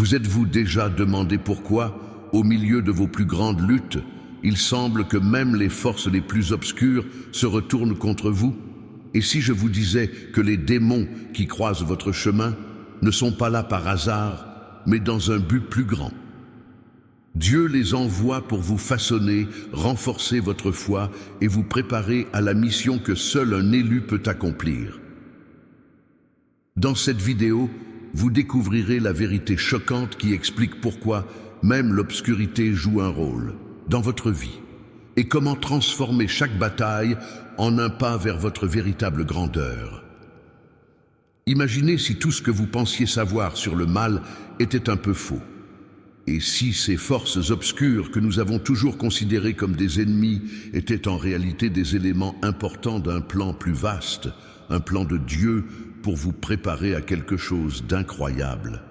Vous êtes-vous déjà demandé pourquoi, au milieu de vos plus grandes luttes, il semble que même les forces les plus obscures se retournent contre vous? Et si je vous disais que les démons qui croisent votre chemin ne sont pas là par hasard, mais dans un but plus grand? Dieu les envoie pour vous façonner, renforcer votre foi et vous préparer à la mission que seul un élu peut accomplir. Dans cette vidéo, vous découvrirez la vérité choquante qui explique pourquoi même l'obscurité joue un rôle dans votre vie et comment transformer chaque bataille en un pas vers votre véritable grandeur. Imaginez si tout ce que vous pensiez savoir sur le mal était un peu faux. Et si ces forces obscures que nous avons toujours considérées comme des ennemis étaient en réalité des éléments importants d'un plan plus vaste, un plan de Dieu pour vous préparer à quelque chose d'incroyable.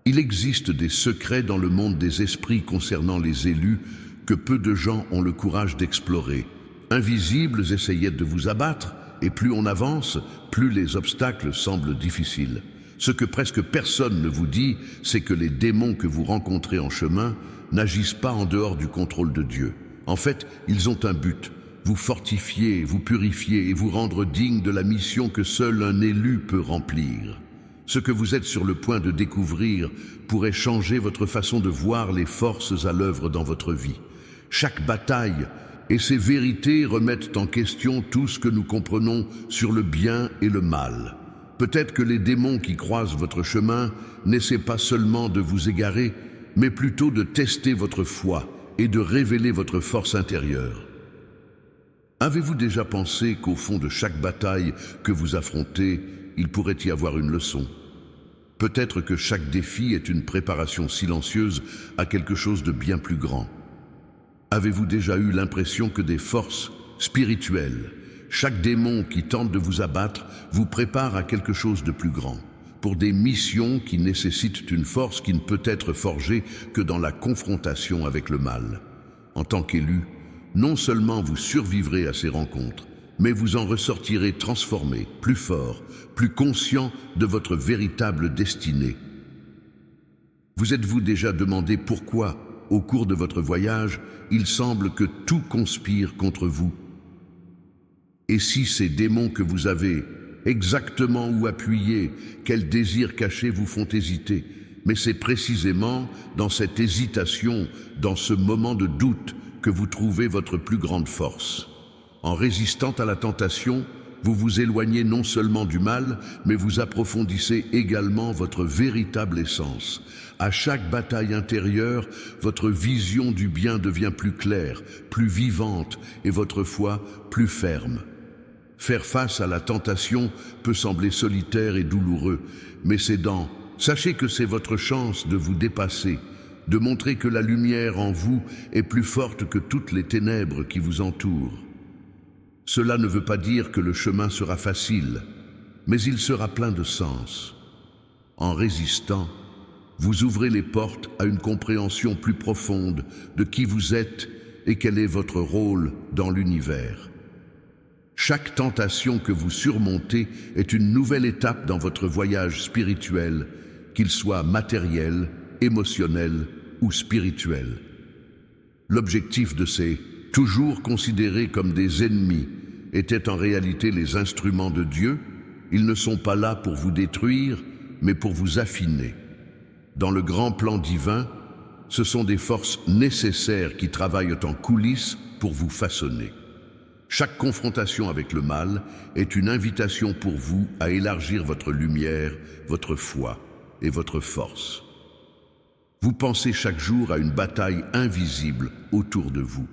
Il existe des secrets dans le monde des esprits concernant les élus que peu de gens ont le courage d'explorer. Invisibles essayent de vous abattre, et plus on avance, plus les obstacles semblent difficiles. Ce que presque personne ne vous dit, c'est que les démons que vous rencontrez en chemin n'agissent pas en dehors du contrôle de Dieu. En fait, ils ont un but: vous fortifier, vous purifier et vous rendre digne de la mission que seul un élu peut remplir. Ce que vous êtes sur le point de découvrir pourrait changer votre façon de voir les forces à l'œuvre dans votre vie. Chaque bataille et ses vérités remettent en question tout ce que nous comprenons sur le bien et le mal. Peut-être que les démons qui croisent votre chemin n'essaient pas seulement de vous égarer, mais plutôt de tester votre foi et de révéler votre force intérieure. Avez-vous déjà pensé qu'au fond de chaque bataille que vous affrontez, il pourrait y avoir une leçon? Peut-être que chaque défi est une préparation silencieuse à quelque chose de bien plus grand. Avez-vous déjà eu l'impression que des forces spirituelles, chaque démon qui tente de vous abattre, vous prépare à quelque chose de plus grand, pour des missions qui nécessitent une force qui ne peut être forgée que dans la confrontation avec le mal? En tant qu'élu, non seulement vous survivrez à ces rencontres, mais vous en ressortirez transformé, plus fort, plus conscient de votre véritable destinée. Vous êtes-vous déjà demandé pourquoi, au cours de votre voyage, il semble que tout conspire contre vous? Et si ces démons que vous avez, exactement où appuyer, quels désirs cachés vous font hésiter? Mais c'est précisément dans cette hésitation, dans ce moment de doute, que vous trouvez votre plus grande force. En résistant à la tentation, vous vous éloignez non seulement du mal, mais vous approfondissez également votre véritable essence. À chaque bataille intérieure, votre vision du bien devient plus claire, plus vivante, et votre foi plus ferme. Faire face à la tentation peut sembler solitaire et douloureux, mais sachez que c'est votre chance de vous dépasser, de montrer que la lumière en vous est plus forte que toutes les ténèbres qui vous entourent. Cela ne veut pas dire que le chemin sera facile, mais il sera plein de sens. En résistant, vous ouvrez les portes à une compréhension plus profonde de qui vous êtes et quel est votre rôle dans l'univers. Chaque tentation que vous surmontez est une nouvelle étape dans votre voyage spirituel, qu'il soit matériel, émotionnel ou spirituel. L'objectif de ces toujours considérés comme des ennemis étaient en réalité les instruments de Dieu. Ils ne sont pas là pour vous détruire, mais pour vous affiner. Dans le grand plan divin, ce sont des forces nécessaires qui travaillent en coulisses pour vous façonner. Chaque confrontation avec le mal est une invitation pour vous à élargir votre lumière, votre foi et votre force. Vous pensez chaque jour à une bataille invisible autour de vous.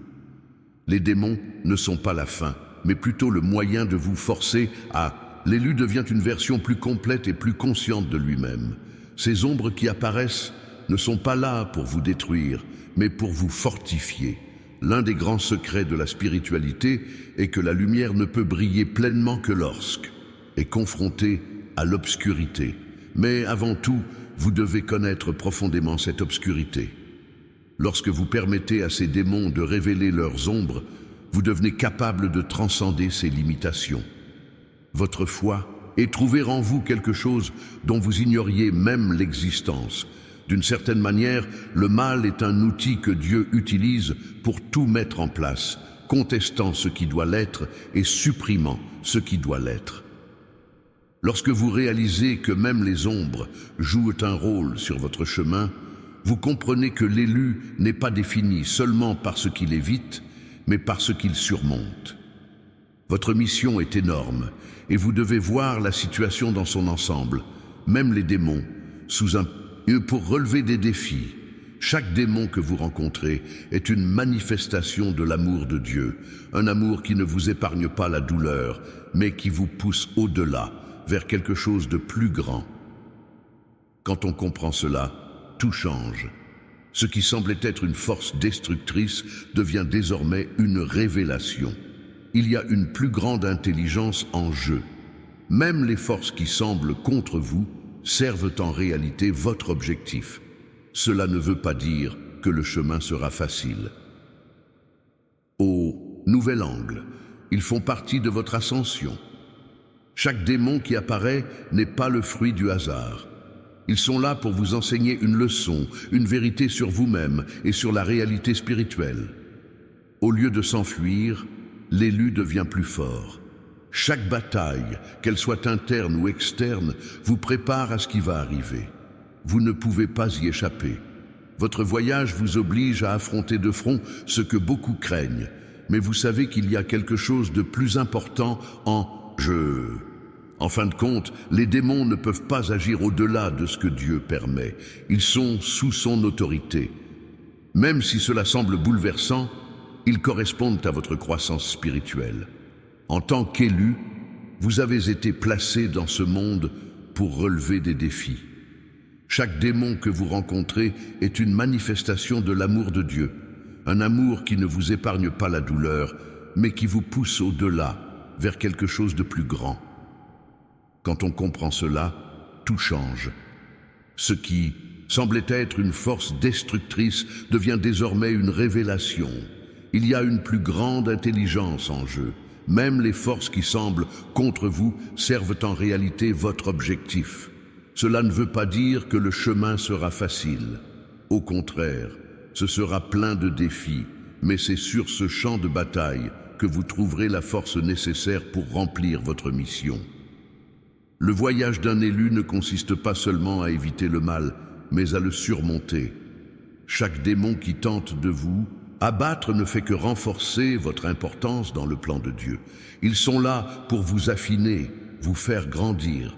Les démons ne sont pas la fin, mais plutôt le moyen de vous forcer à... L'élu devient une version plus complète et plus consciente de lui-même. Ces ombres qui apparaissent ne sont pas là pour vous détruire, mais pour vous fortifier. L'un des grands secrets de la spiritualité est que la lumière ne peut briller pleinement que lorsqu'elle est confrontée à l'obscurité. Mais avant tout, vous devez connaître profondément cette obscurité. Lorsque vous permettez à ces démons de révéler leurs ombres, vous devenez capable de transcender ces limitations. Votre foi est trouver en vous quelque chose dont vous ignoriez même l'existence. D'une certaine manière, le mal est un outil que Dieu utilise pour tout mettre en place, contestant ce qui doit l'être et supprimant ce qui doit l'être. Lorsque vous réalisez que même les ombres jouent un rôle sur votre chemin, vous comprenez que l'élu n'est pas défini seulement par ce qu'il évite, mais par ce qu'il surmonte. Votre mission est énorme et vous devez voir la situation dans son ensemble, même les démons, pour relever des défis. Chaque démon que vous rencontrez est une manifestation de l'amour de Dieu, un amour qui ne vous épargne pas la douleur, mais qui vous pousse au-delà, vers quelque chose de plus grand. Quand on comprend cela, tout change. Ce qui semblait être une force destructrice devient désormais une révélation. Il y a une plus grande intelligence en jeu. Même les forces qui semblent contre vous servent en réalité votre objectif. Cela ne veut pas dire que le chemin sera facile. Au nouvel angle, ils font partie de votre ascension. Chaque démon qui apparaît n'est pas le fruit du hasard. Ils sont là pour vous enseigner une leçon, une vérité sur vous-même et sur la réalité spirituelle. Au lieu de s'enfuir, l'élu devient plus fort. Chaque bataille, qu'elle soit interne ou externe, vous prépare à ce qui va arriver. Vous ne pouvez pas y échapper. Votre voyage vous oblige à affronter de front ce que beaucoup craignent, mais vous savez qu'il y a quelque chose de plus important en jeu. En fin de compte, les démons ne peuvent pas agir au-delà de ce que Dieu permet. Ils sont sous son autorité. Même si cela semble bouleversant, ils correspondent à votre croissance spirituelle. En tant qu'élu, vous avez été placé dans ce monde pour relever des défis. Chaque démon que vous rencontrez est une manifestation de l'amour de Dieu, un amour qui ne vous épargne pas la douleur, mais qui vous pousse au-delà, vers quelque chose de plus grand. Quand on comprend cela, tout change. Ce qui semblait être une force destructrice devient désormais une révélation. Il y a une plus grande intelligence en jeu. Même les forces qui semblent contre vous servent en réalité votre objectif. Cela ne veut pas dire que le chemin sera facile. Au contraire, ce sera plein de défis, mais c'est sur ce champ de bataille que vous trouverez la force nécessaire pour remplir votre mission. Le voyage d'un élu ne consiste pas seulement à éviter le mal, mais à le surmonter. Chaque démon qui tente de vous abattre ne fait que renforcer votre importance dans le plan de Dieu. Ils sont là pour vous affiner, vous faire grandir.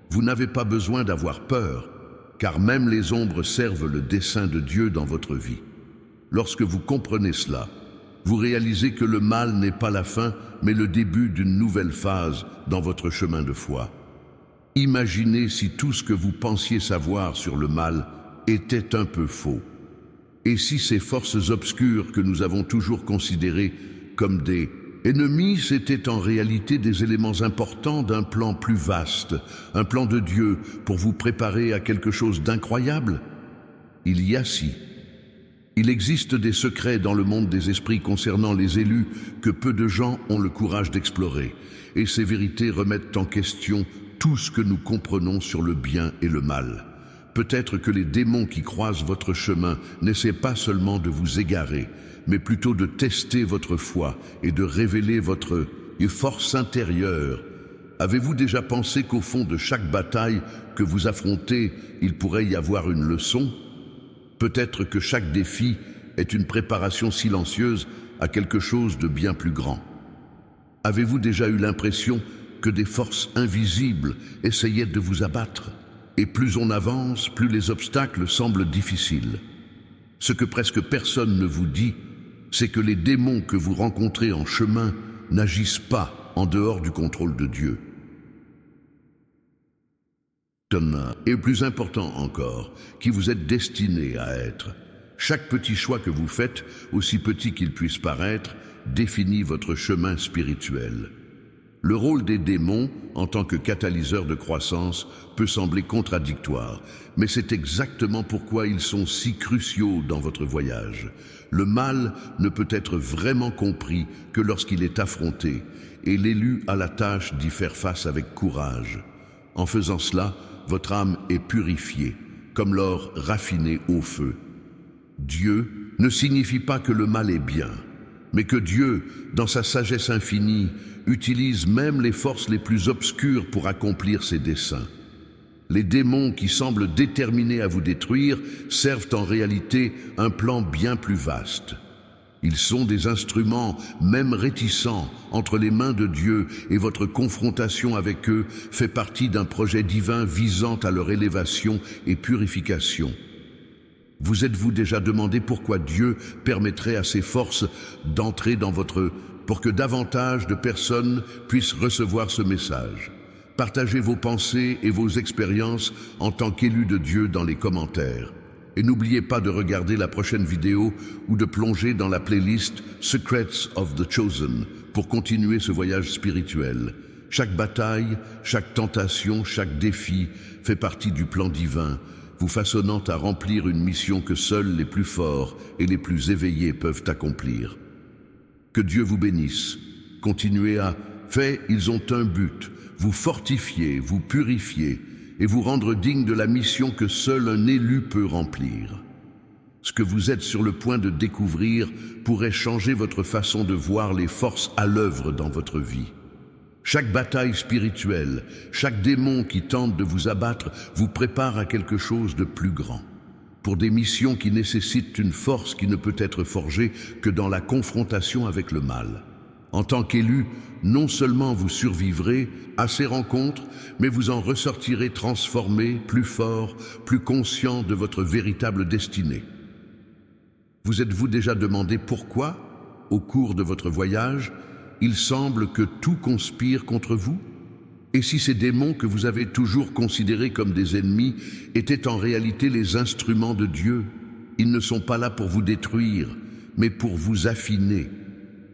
Vous n'avez pas besoin d'avoir peur, car même les ombres servent le dessein de Dieu dans votre vie. Lorsque vous comprenez cela, vous réalisez que le mal n'est pas la fin, mais le début d'une nouvelle phase dans votre chemin de foi. Imaginez si tout ce que vous pensiez savoir sur le mal était un peu faux. Et si ces forces obscures que nous avons toujours considérées comme des ennemis, c'étaient en réalité des éléments importants d'un plan plus vaste, un plan de Dieu pour vous préparer à quelque chose d'incroyable? Il y a si. Il existe des secrets dans le monde des esprits concernant les élus que peu de gens ont le courage d'explorer, et ces vérités remettent en question tout ce que nous comprenons sur le bien et le mal. Peut-être que les démons qui croisent votre chemin n'essaient pas seulement de vous égarer, mais plutôt de tester votre foi et de révéler votre force intérieure. Avez-vous déjà pensé qu'au fond de chaque bataille que vous affrontez, il pourrait y avoir une leçon? Peut-être que chaque défi est une préparation silencieuse à quelque chose de bien plus grand. Avez-vous déjà eu l'impression que des forces invisibles essayaient de vous abattre? Et plus on avance, plus les obstacles semblent difficiles. Ce que presque personne ne vous dit, c'est que les démons que vous rencontrez en chemin n'agissent pas en dehors du contrôle de Dieu. Et plus important encore, qui vous êtes destiné à être. Chaque petit choix que vous faites, aussi petit qu'il puisse paraître, définit votre chemin spirituel. Le rôle des démons, en tant que catalyseur de croissance, peut sembler contradictoire, mais c'est exactement pourquoi ils sont si cruciaux dans votre voyage. Le mal ne peut être vraiment compris que lorsqu'il est affronté, et l'élu a la tâche d'y faire face avec courage. En faisant cela, votre âme est purifiée, comme l'or raffiné au feu. Dieu ne signifie pas que le mal est bien, mais que Dieu, dans sa sagesse infinie, utilise même les forces les plus obscures pour accomplir ses desseins. Les démons qui semblent déterminés à vous détruire servent en réalité un plan bien plus vaste. Ils sont des instruments, même réticents, entre les mains de Dieu, et votre confrontation avec eux fait partie d'un projet divin visant à leur élévation et purification. Vous êtes-vous déjà demandé pourquoi Dieu permettrait à ces forces d'entrer dans pour que davantage de personnes puissent recevoir ce message? Partagez vos pensées et vos expériences en tant qu'élus de Dieu dans les commentaires. Et n'oubliez pas de regarder la prochaine vidéo ou de plonger dans la playlist Secrets of the Chosen pour continuer ce voyage spirituel. Chaque bataille, chaque tentation, chaque défi fait partie du plan divin, vous façonnant à remplir une mission que seuls les plus forts et les plus éveillés peuvent accomplir. Que Dieu vous bénisse. Continuez à faire, ils ont un but, vous fortifier, vous purifier et vous rendre digne de la mission que seul un élu peut remplir. Ce que vous êtes sur le point de découvrir pourrait changer votre façon de voir les forces à l'œuvre dans votre vie. Chaque bataille spirituelle, chaque démon qui tente de vous abattre vous prépare à quelque chose de plus grand. Pour des missions qui nécessitent une force qui ne peut être forgée que dans la confrontation avec le mal. En tant qu'élu, non seulement vous survivrez à ces rencontres, mais vous en ressortirez transformé, plus fort, plus conscient de votre véritable destinée. Vous êtes-vous déjà demandé pourquoi, au cours de votre voyage, il semble que tout conspire contre vous? Et si ces démons que vous avez toujours considérés comme des ennemis étaient en réalité les instruments de Dieu? Ils ne sont pas là pour vous détruire, mais pour vous affiner.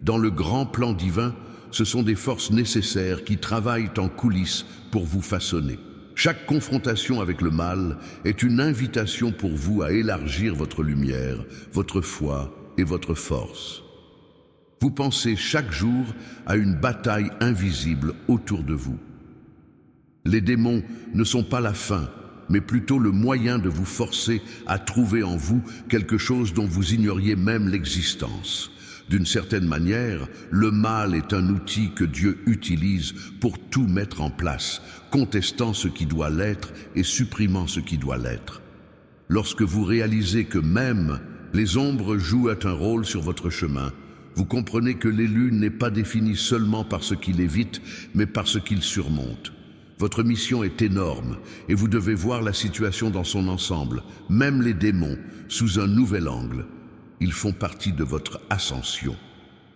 Dans le grand plan divin, ce sont des forces nécessaires qui travaillent en coulisses pour vous façonner. Chaque confrontation avec le mal est une invitation pour vous à élargir votre lumière, votre foi et votre force. Vous pensez chaque jour à une bataille invisible autour de vous. Les démons ne sont pas la fin, mais plutôt le moyen de vous forcer à trouver en vous quelque chose dont vous ignoriez même l'existence. D'une certaine manière, le mal est un outil que Dieu utilise pour tout mettre en place, contestant ce qui doit l'être et supprimant ce qui doit l'être. Lorsque vous réalisez que même les ombres jouent un rôle sur votre chemin, vous comprenez que l'élu n'est pas défini seulement par ce qu'il évite, mais par ce qu'il surmonte. Votre mission est énorme et vous devez voir la situation dans son ensemble, même les démons, sous un nouvel angle. Ils font partie de votre ascension.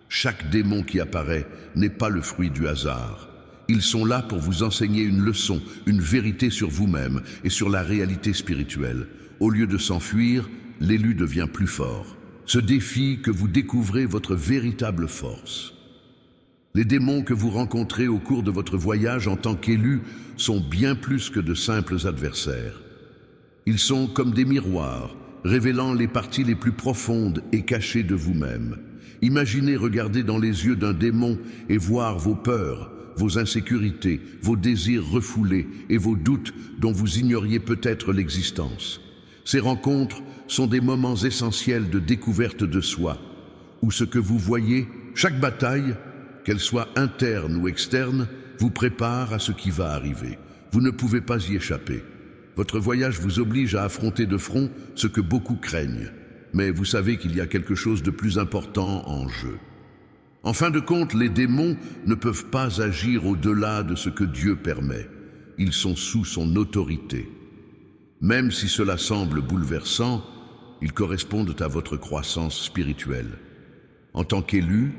Chaque démon qui apparaît n'est pas le fruit du hasard. Ils sont là pour vous enseigner une leçon, une vérité sur vous-même et sur la réalité spirituelle. Au lieu de s'enfuir, l'élu devient plus fort. Ce défi que vous découvrez votre véritable force. Les démons que vous rencontrez au cours de votre voyage en tant qu'élu sont bien plus que de simples adversaires. Ils sont comme des miroirs, révélant les parties les plus profondes et cachées de vous-même. Imaginez regarder dans les yeux d'un démon et voir vos peurs, vos insécurités, vos désirs refoulés et vos doutes dont vous ignoriez peut-être l'existence. Ces rencontres sont des moments essentiels de découverte de soi, où ce que vous voyez, chaque bataille, qu'elle soit interne ou externe, vous prépare à ce qui va arriver. Vous ne pouvez pas y échapper. Votre voyage vous oblige à affronter de front ce que beaucoup craignent. Mais vous savez qu'il y a quelque chose de plus important en jeu. En fin de compte, les démons ne peuvent pas agir au-delà de ce que Dieu permet. Ils sont sous son autorité. Même si cela semble bouleversant, ils correspondent à votre croissance spirituelle. En tant qu'élu,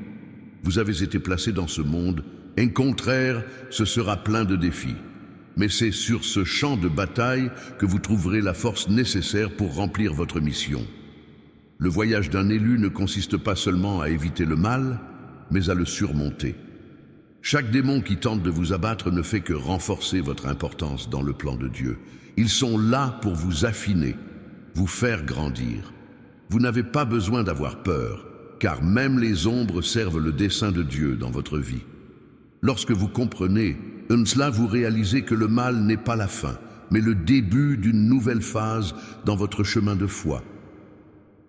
vous avez été placé dans ce monde, et au contraire, ce sera plein de défis. Mais c'est sur ce champ de bataille que vous trouverez la force nécessaire pour remplir votre mission. Le voyage d'un élu ne consiste pas seulement à éviter le mal, mais à le surmonter. Chaque démon qui tente de vous abattre ne fait que renforcer votre importance dans le plan de Dieu. Ils sont là pour vous affiner, vous faire grandir. Vous n'avez pas besoin d'avoir peur, car même les ombres servent le dessein de Dieu dans votre vie. Lorsque vous comprenez cela, vous réalisez que le mal n'est pas la fin, mais le début d'une nouvelle phase dans votre chemin de foi.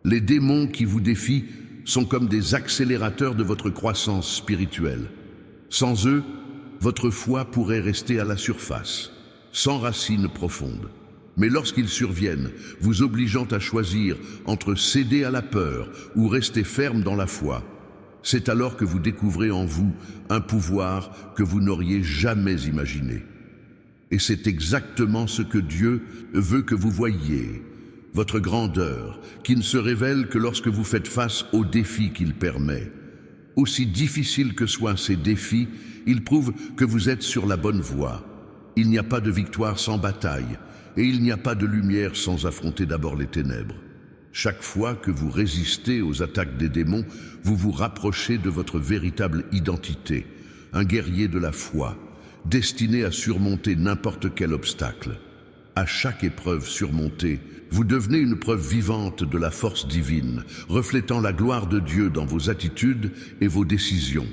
Les démons qui vous défient sont comme des accélérateurs de votre croissance spirituelle. Sans eux, votre foi pourrait rester à la surface, sans racines profondes. Mais lorsqu'ils surviennent, vous obligeant à choisir entre céder à la peur ou rester ferme dans la foi, c'est alors que vous découvrez en vous un pouvoir que vous n'auriez jamais imaginé. Et c'est exactement ce que Dieu veut que vous voyiez, votre grandeur, qui ne se révèle que lorsque vous faites face aux défis qu'il permet. Aussi difficiles que soient ces défis, ils prouvent que vous êtes sur la bonne voie. Il n'y a pas de victoire sans bataille, et il n'y a pas de lumière sans affronter d'abord les ténèbres. Chaque fois que vous résistez aux attaques des démons, vous vous rapprochez de votre véritable identité, un guerrier de la foi, destiné à surmonter n'importe quel obstacle. À chaque épreuve surmontée, vous devenez une preuve vivante de la force divine, reflétant la gloire de Dieu dans vos attitudes et vos décisions.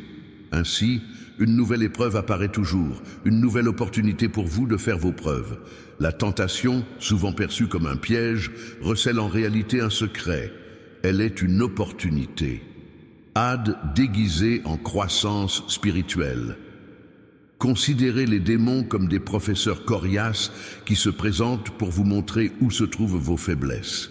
Ainsi, une nouvelle épreuve apparaît toujours, une nouvelle opportunité pour vous de faire vos preuves. La tentation, souvent perçue comme un piège, recèle en réalité un secret. Elle est une opportunité. Ade déguisée en croissance spirituelle. Considérez les démons comme des professeurs coriaces qui se présentent pour vous montrer où se trouvent vos faiblesses.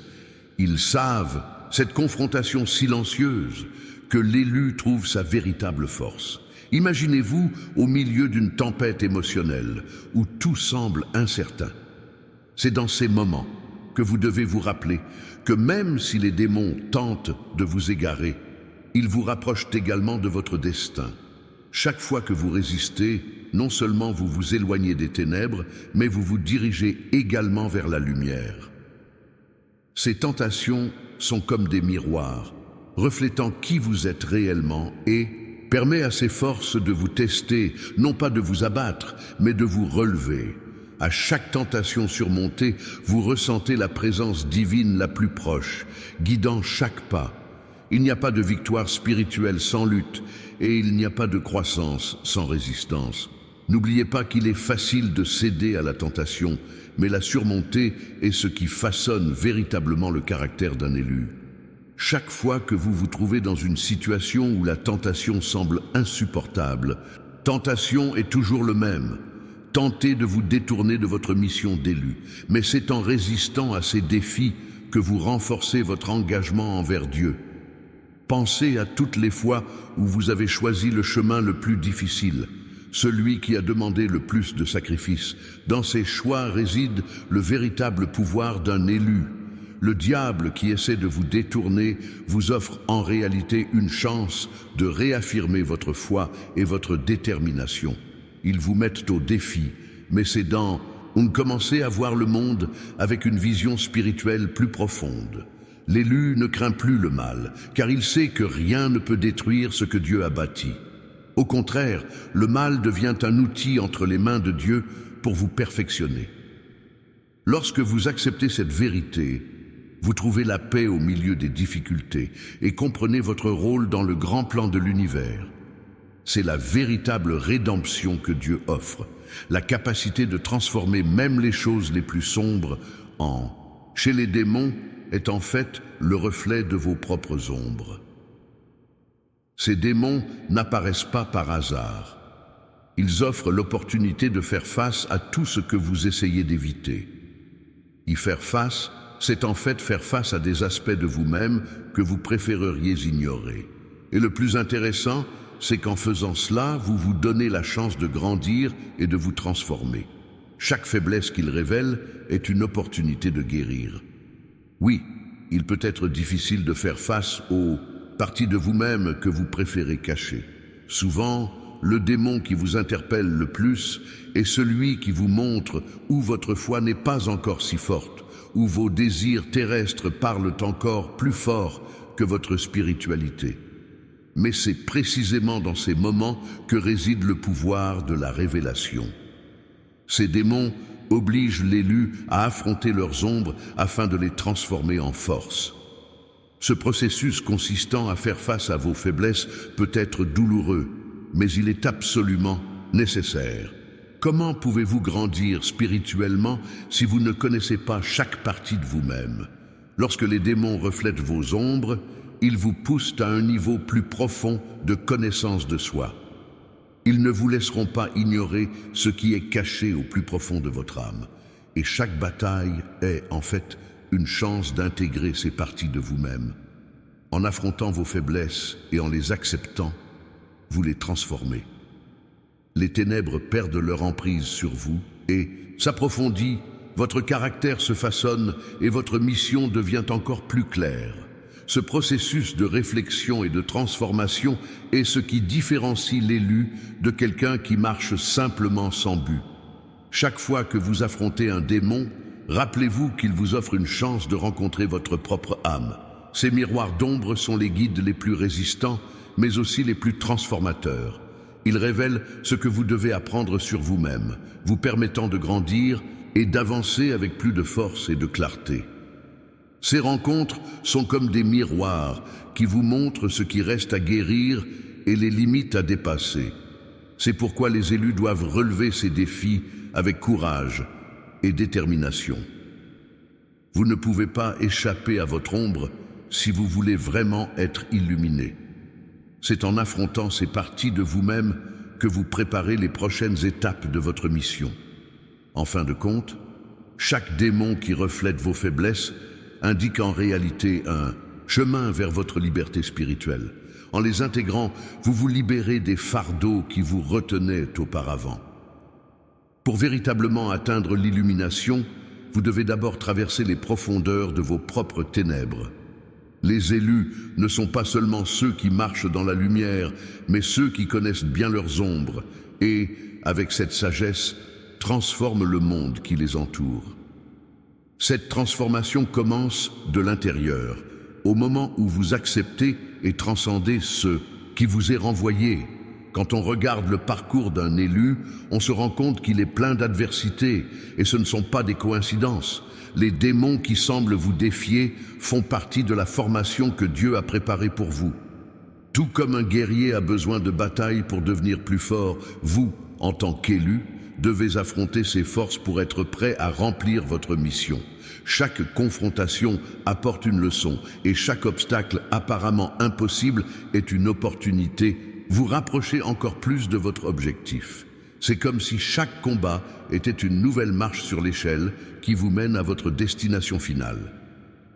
Ils savent, cette confrontation silencieuse, que l'élu trouve sa véritable force. Imaginez-vous au milieu d'une tempête émotionnelle où tout semble incertain. C'est dans ces moments que vous devez vous rappeler que même si les démons tentent de vous égarer, ils vous rapprochent également de votre destin. Chaque fois que vous résistez, non seulement vous vous éloignez des ténèbres, mais vous vous dirigez également vers la lumière. Ces tentations sont comme des miroirs, reflétant qui vous êtes réellement et permet à ces forces de vous tester, non pas de vous abattre, mais de vous relever. À chaque tentation surmontée, vous ressentez la présence divine la plus proche, guidant chaque pas. Il n'y a pas de victoire spirituelle sans lutte, et il n'y a pas de croissance sans résistance. N'oubliez pas qu'il est facile de céder à la tentation, mais la surmonter est ce qui façonne véritablement le caractère d'un élu. Chaque fois que vous vous trouvez dans une situation où la tentation semble insupportable, tentation est toujours le même. Tentez de vous détourner de votre mission d'élu, mais c'est en résistant à ces défis que vous renforcez votre engagement envers Dieu. Pensez à toutes les fois où vous avez choisi le chemin le plus difficile, celui qui a demandé le plus de sacrifices. Dans ces choix réside le véritable pouvoir d'un élu. Le diable qui essaie de vous détourner vous offre en réalité une chance de réaffirmer votre foi et votre détermination. Ils vous mettent au défi, mais c'est dans vous commencez à voir le monde avec une vision spirituelle plus profonde. L'élu ne craint plus le mal, car il sait que rien ne peut détruire ce que Dieu a bâti. Au contraire, le mal devient un outil entre les mains de Dieu pour vous perfectionner. Lorsque vous acceptez cette vérité, vous trouvez la paix au milieu des difficultés et comprenez votre rôle dans le grand plan de l'univers. C'est la véritable rédemption que Dieu offre, la capacité de transformer même les choses les plus sombres en... Chez les démons, est en fait le reflet de vos propres ombres. Ces démons n'apparaissent pas par hasard. Ils offrent l'opportunité de faire face à tout ce que vous essayez d'éviter. Y faire face, c'est en fait faire face à des aspects de vous-même que vous préféreriez ignorer. Et le plus intéressant, c'est qu'en faisant cela, vous vous donnez la chance de grandir et de vous transformer. Chaque faiblesse qu'il révèle est une opportunité de guérir. Oui, il peut être difficile de faire face aux parties de vous-même que vous préférez cacher. Souvent, le démon qui vous interpelle le plus est celui qui vous montre où votre foi n'est pas encore si forte, où vos désirs terrestres parlent encore plus fort que votre spiritualité. Mais c'est précisément dans ces moments que réside le pouvoir de la révélation. Ces démons obligent l'élu à affronter leurs ombres afin de les transformer en force. Ce processus consistant à faire face à vos faiblesses peut être douloureux, mais il est absolument nécessaire. Comment pouvez-vous grandir spirituellement si vous ne connaissez pas chaque partie de vous-même? Lorsque les démons reflètent vos ombres, ils vous poussent à un niveau plus profond de connaissance de soi. Ils ne vous laisseront pas ignorer ce qui est caché au plus profond de votre âme. Et chaque bataille est, en fait, une chance d'intégrer ces parties de vous-même. En affrontant vos faiblesses et en les acceptant, vous les transformez. Les ténèbres perdent leur emprise sur vous et s'approfondit, votre caractère se façonne et votre mission devient encore plus claire. Ce processus de réflexion et de transformation est ce qui différencie l'élu de quelqu'un qui marche simplement sans but. Chaque fois que vous affrontez un démon, rappelez-vous qu'il vous offre une chance de rencontrer votre propre âme. Ces miroirs d'ombre sont les guides les plus résistants, mais aussi les plus transformateurs. Ils révèlent ce que vous devez apprendre sur vous-même, vous permettant de grandir et d'avancer avec plus de force et de clarté. Ces rencontres sont comme des miroirs qui vous montrent ce qui reste à guérir et les limites à dépasser. C'est pourquoi les élus doivent relever ces défis avec courage et détermination. Vous ne pouvez pas échapper à votre ombre si vous voulez vraiment être illuminé. C'est en affrontant ces parties de vous-même que vous préparez les prochaines étapes de votre mission. En fin de compte, chaque démon qui reflète vos faiblesses indique en réalité un chemin vers votre liberté spirituelle. En les intégrant, vous vous libérez des fardeaux qui vous retenaient auparavant. Pour véritablement atteindre l'illumination, vous devez d'abord traverser les profondeurs de vos propres ténèbres. Les élus ne sont pas seulement ceux qui marchent dans la lumière, mais ceux qui connaissent bien leurs ombres et, avec cette sagesse, transforment le monde qui les entoure. Cette transformation commence de l'intérieur, au moment où vous acceptez et transcendez ce qui vous est renvoyé. Quand on regarde le parcours d'un élu, on se rend compte qu'il est plein d'adversités, et ce ne sont pas des coïncidences. Les démons qui semblent vous défier font partie de la formation que Dieu a préparée pour vous. Tout comme un guerrier a besoin de batailles pour devenir plus fort, vous, en tant qu'élu, devez affronter ces forces pour être prêt à remplir votre mission. Chaque confrontation apporte une leçon et chaque obstacle apparemment impossible est une opportunité. Vous rapprochez encore plus de votre objectif. C'est comme si chaque combat était une nouvelle marche sur l'échelle qui vous mène à votre destination finale.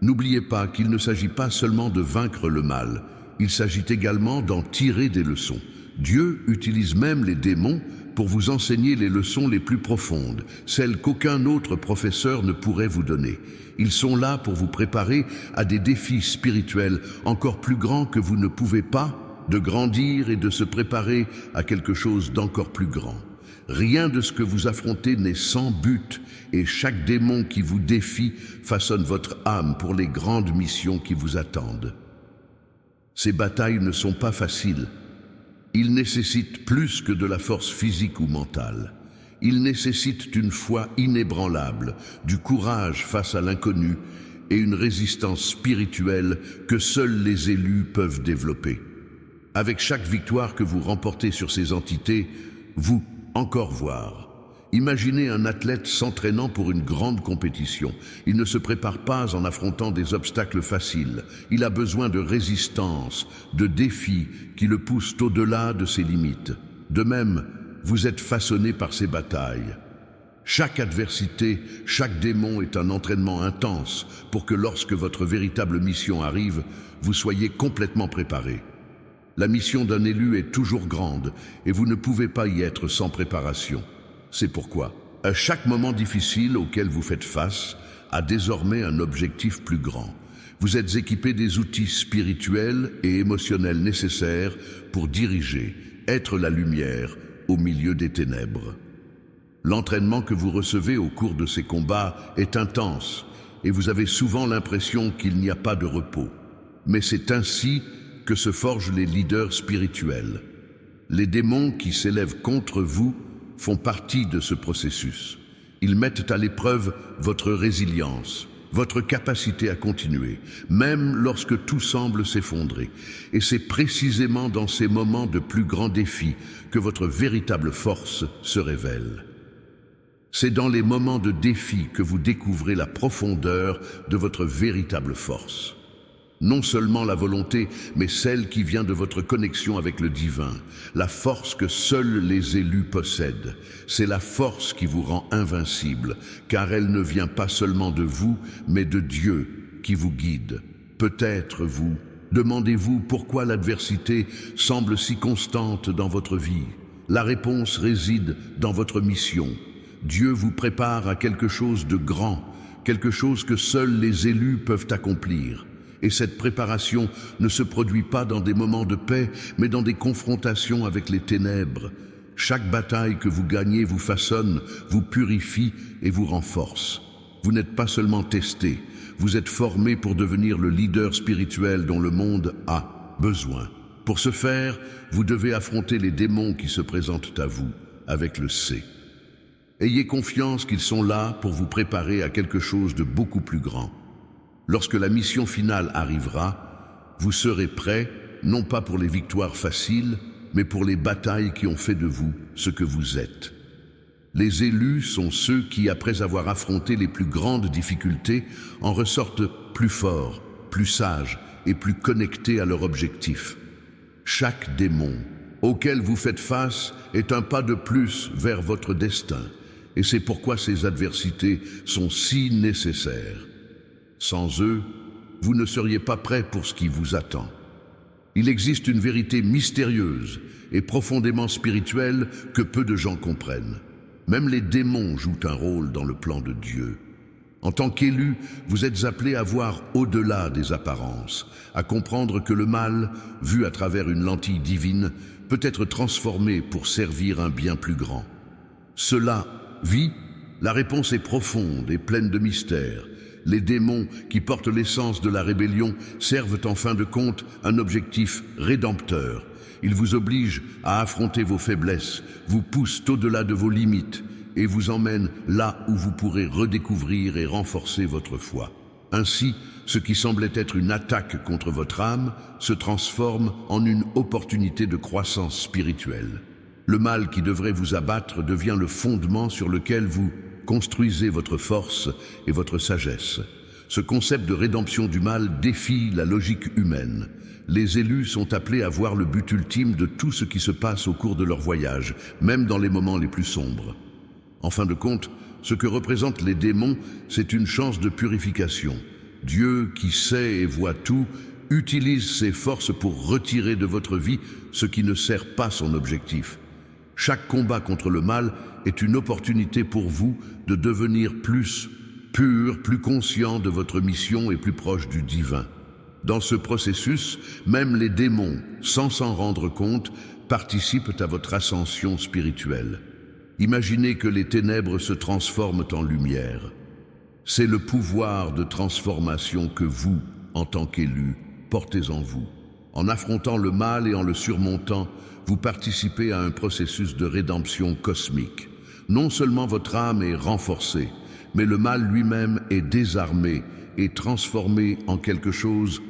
N'oubliez pas qu'il ne s'agit pas seulement de vaincre le mal, il s'agit également d'en tirer des leçons. Dieu utilise même les démons pour vous enseigner les leçons les plus profondes, celles qu'aucun autre professeur ne pourrait vous donner. Ils sont là pour vous préparer à des défis spirituels encore plus grands que vous ne pouvez pas, de grandir et de se préparer à quelque chose d'encore plus grand. Rien de ce que vous affrontez n'est sans but, et chaque démon qui vous défie façonne votre âme pour les grandes missions qui vous attendent. Ces batailles ne sont pas faciles. Ils nécessitent plus que de la force physique ou mentale. Ils nécessitent une foi inébranlable, du courage face à l'inconnu et une résistance spirituelle que seuls les élus peuvent développer. Avec chaque victoire que vous remportez sur ces entités, vous encore voir. Imaginez un athlète s'entraînant pour une grande compétition. Il ne se prépare pas en affrontant des obstacles faciles. Il a besoin de résistance, de défis qui le poussent au-delà de ses limites. De même, vous êtes façonné par ces batailles. Chaque adversité, chaque démon est un entraînement intense pour que lorsque votre véritable mission arrive, vous soyez complètement préparé. La mission d'un élu est toujours grande et vous ne pouvez pas y être sans préparation. C'est pourquoi, à chaque moment difficile auquel vous faites face, a désormais un objectif plus grand. Vous êtes équipé des outils spirituels et émotionnels nécessaires pour diriger, être la lumière au milieu des ténèbres. L'entraînement que vous recevez au cours de ces combats est intense et vous avez souvent l'impression qu'il n'y a pas de repos. Mais c'est ainsi que se forgent les leaders spirituels. Les démons qui s'élèvent contre vous font partie de ce processus. Ils mettent à l'épreuve votre résilience, votre capacité à continuer, même lorsque tout semble s'effondrer. Et c'est précisément dans ces moments de plus grands défis que votre véritable force se révèle. C'est dans les moments de défi que vous découvrez la profondeur de votre véritable force. Non seulement la volonté, mais celle qui vient de votre connexion avec le divin, la force que seuls les élus possèdent. C'est la force qui vous rend invincible, car elle ne vient pas seulement de vous, mais de Dieu qui vous guide. Peut-être vous, demandez-vous pourquoi l'adversité semble si constante dans votre vie. La réponse réside dans votre mission. Dieu vous prépare à quelque chose de grand, quelque chose que seuls les élus peuvent accomplir. Et cette préparation ne se produit pas dans des moments de paix, mais dans des confrontations avec les ténèbres. Chaque bataille que vous gagnez vous façonne, vous purifie et vous renforce. Vous n'êtes pas seulement testé, vous êtes formé pour devenir le leader spirituel dont le monde a besoin. Pour ce faire, vous devez affronter les démons qui se présentent à vous, avec le C. Ayez confiance qu'ils sont là pour vous préparer à quelque chose de beaucoup plus grand. Lorsque la mission finale arrivera, vous serez prêts, non pas pour les victoires faciles, mais pour les batailles qui ont fait de vous ce que vous êtes. Les élus sont ceux qui, après avoir affronté les plus grandes difficultés, en ressortent plus forts, plus sages et plus connectés à leur objectif. Chaque démon auquel vous faites face est un pas de plus vers votre destin, et c'est pourquoi ces adversités sont si nécessaires. Sans eux, vous ne seriez pas prêt pour ce qui vous attend. Il existe une vérité mystérieuse et profondément spirituelle que peu de gens comprennent. Même les démons jouent un rôle dans le plan de Dieu. En tant qu'élu, vous êtes appelé à voir au-delà des apparences, à comprendre que le mal, vu à travers une lentille divine, peut être transformé pour servir un bien plus grand. Cela vit, la réponse est profonde et pleine de mystères. Les démons qui portent l'essence de la rébellion servent en fin de compte un objectif rédempteur. Ils vous obligent à affronter vos faiblesses, vous poussent au-delà de vos limites et vous emmènent là où vous pourrez redécouvrir et renforcer votre foi. Ainsi, ce qui semblait être une attaque contre votre âme se transforme en une opportunité de croissance spirituelle. Le mal qui devrait vous abattre devient le fondement sur lequel vous construisez votre force et votre sagesse. Ce concept de rédemption du mal défie la logique humaine. Les élus sont appelés à voir le but ultime de tout ce qui se passe au cours de leur voyage, même dans les moments les plus sombres. En fin de compte, ce que représentent les démons, c'est une chance de purification. Dieu, qui sait et voit tout, utilise ses forces pour retirer de votre vie ce qui ne sert pas son objectif. Chaque combat contre le mal est une opportunité pour vous de devenir plus pur, plus conscient de votre mission et plus proche du divin. Dans ce processus, même les démons, sans s'en rendre compte, participent à votre ascension spirituelle. Imaginez que les ténèbres se transforment en lumière. C'est le pouvoir de transformation que vous, en tant qu'élus, portez en vous. En affrontant le mal et en le surmontant, vous participez à un processus de rédemption cosmique. Non seulement votre âme est renforcée, mais le mal lui-même est désarmé et transformé en quelque chose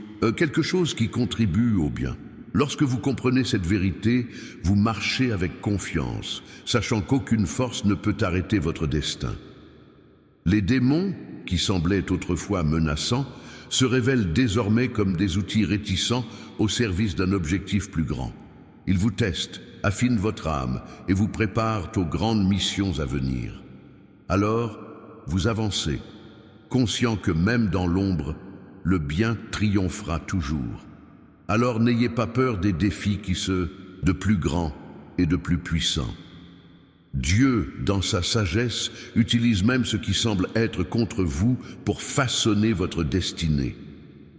qui contribue au bien. Lorsque vous comprenez cette vérité, vous marchez avec confiance, sachant qu'aucune force ne peut arrêter votre destin. Les démons, qui semblaient autrefois menaçants, se révèlent désormais comme des outils réticents au service d'un objectif plus grand. Ils vous testent, affinent votre âme et vous préparent aux grandes missions à venir. Alors, vous avancez, conscient que même dans l'ombre, le bien triomphera toujours. Alors n'ayez pas peur des défis de plus grands et de plus puissants. Dieu, dans sa sagesse, utilise même ce qui semble être contre vous pour façonner votre destinée.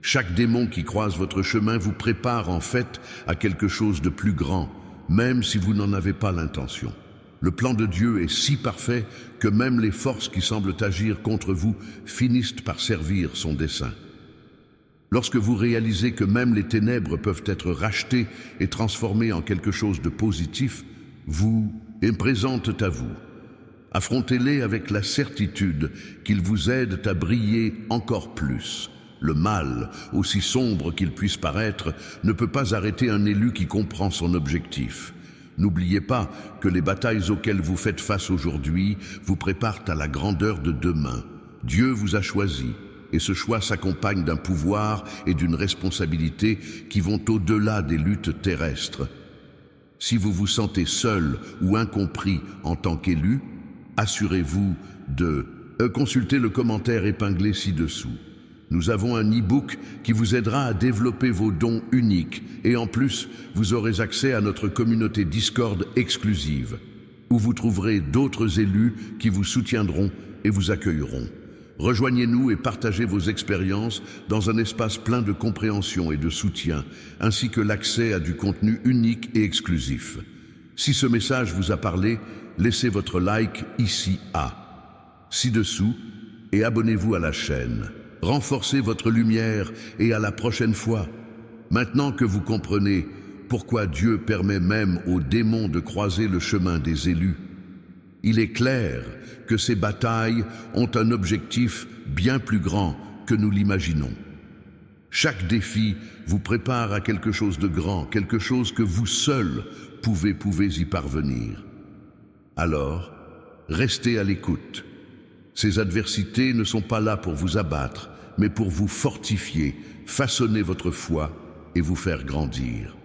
Chaque démon qui croise votre chemin vous prépare en fait à quelque chose de plus grand, même si vous n'en avez pas l'intention. Le plan de Dieu est si parfait que même les forces qui semblent agir contre vous finissent par servir son dessein. Lorsque vous réalisez que même les ténèbres peuvent être rachetées et transformées en quelque chose de positif, vous les présentent à vous. Affrontez-les avec la certitude qu'ils vous aident à briller encore plus. Le mal, aussi sombre qu'il puisse paraître, ne peut pas arrêter un élu qui comprend son objectif. N'oubliez pas que les batailles auxquelles vous faites face aujourd'hui vous préparent à la grandeur de demain. Dieu vous a choisi, et ce choix s'accompagne d'un pouvoir et d'une responsabilité qui vont au-delà des luttes terrestres. Si vous vous sentez seul ou incompris en tant qu'élu, assurez-vous de consulter le commentaire épinglé ci-dessous. Nous avons un e-book qui vous aidera à développer vos dons uniques et en plus, vous aurez accès à notre communauté Discord exclusive, où vous trouverez d'autres élus qui vous soutiendront et vous accueilleront. Rejoignez-nous et partagez vos expériences dans un espace plein de compréhension et de soutien, ainsi que l'accès à du contenu unique et exclusif. Si ce message vous a parlé, laissez votre like ici ci-dessous et abonnez-vous à la chaîne. Renforcez votre lumière et à la prochaine fois. Maintenant que vous comprenez pourquoi Dieu permet même aux démons de croiser le chemin des élus, il est clair que ces batailles ont un objectif bien plus grand que nous l'imaginons. Chaque défi vous prépare à quelque chose de grand, quelque chose que vous seul pouvez y parvenir. Alors, restez à l'écoute. Ces adversités ne sont pas là pour vous abattre, mais pour vous fortifier, façonner votre foi et vous faire grandir.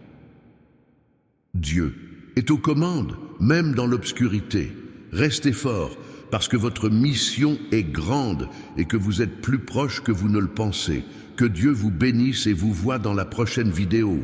Dieu est aux commandes, même dans l'obscurité. Restez fort, parce que votre mission est grande et que vous êtes plus proche que vous ne le pensez. Que Dieu vous bénisse et vous voit dans la prochaine vidéo.